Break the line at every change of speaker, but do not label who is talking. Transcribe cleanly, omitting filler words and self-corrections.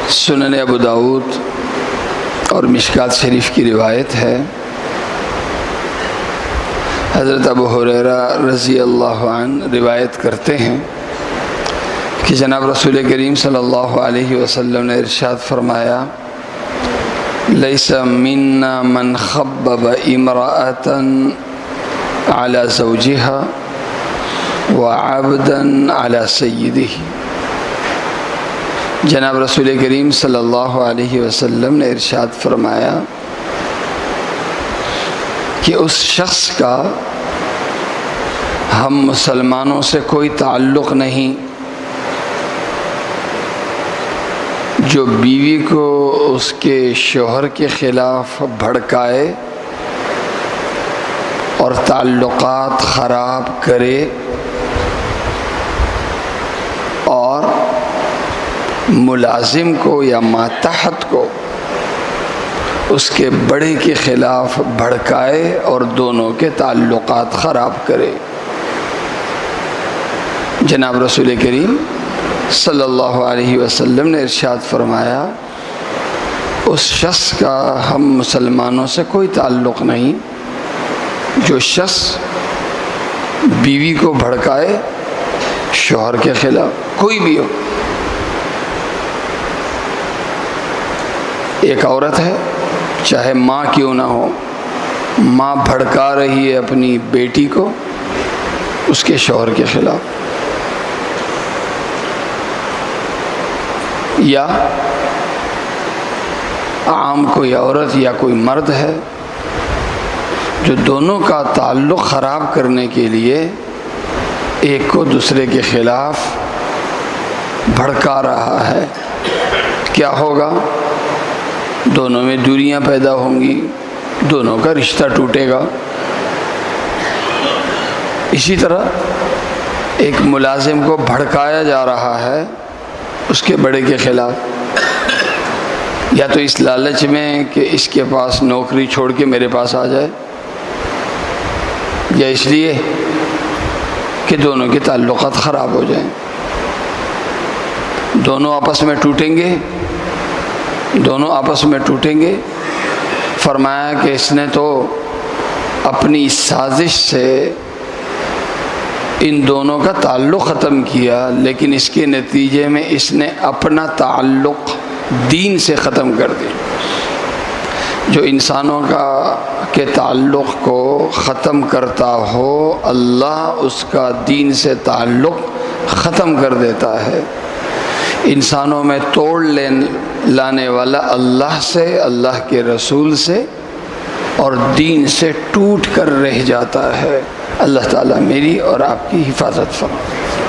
سنن ابو داؤد اور مشکات شریف کی روایت ہے، حضرت ابو ہریرہ رضی اللہ عنہ روایت کرتے ہیں کہ جناب رسول کریم صلی اللہ علیہ وسلم نے ارشاد فرمایا، لیس منا من خبب امرأة على زوجها وعبدا على سیدہ۔ جناب رسول کریم صلی اللہ علیہ وسلم نے ارشاد فرمایا کہ اس شخص کا ہم مسلمانوں سے کوئی تعلق نہیں جو بیوی کو اس کے شوہر کے خلاف بھڑکائے اور تعلقات خراب کرے اور ملازم کو یا ماتحت کو اس کے بڑے کے خلاف بھڑکائے اور دونوں کے تعلقات خراب کرے۔ جناب رسول کریم صلی اللہ علیہ وسلم نے ارشاد فرمایا، اس شخص کا ہم مسلمانوں سے کوئی تعلق نہیں جو شخص بیوی کو بھڑکائے شوہر کے خلاف، کوئی بھی ہو۔ ایک عورت ہے، چاہے ماں کیوں نہ ہو، ماں بھڑکا رہی ہے اپنی بیٹی کو اس کے شوہر کے خلاف، یا عام کوئی عورت یا کوئی مرد ہے جو دونوں کا تعلق خراب کرنے کے لیے ایک کو دوسرے کے خلاف بھڑکا رہا ہے، کیا ہوگا؟ دونوں میں دوریاں پیدا ہوں گی، دونوں کا رشتہ ٹوٹے گا۔ اسی طرح ایک ملازم کو بھڑکایا جا رہا ہے اس کے بڑے کے خلاف، یا تو اس لالچ میں کہ اس کے پاس نوکری چھوڑ کے میرے پاس آ جائے، یا اس لیے کہ دونوں کے تعلقات خراب ہو جائیں، دونوں آپس میں ٹوٹیں گے، دونوں آپس میں ٹوٹیں گے۔ فرمایا کہ اس نے تو اپنی سازش سے ان دونوں کا تعلق ختم کیا، لیکن اس کے نتیجے میں اس نے اپنا تعلق دین سے ختم کر دیا۔ جو انسانوں کے تعلق کو ختم کرتا ہو، اللہ اس کا دین سے تعلق ختم کر دیتا ہے۔ انسانوں میں توڑ لانے والا اللہ سے، اللہ کے رسول سے اور دین سے ٹوٹ کر رہ جاتا ہے۔ اللہ تعالیٰ میری اور آپ کی حفاظت فرمائے۔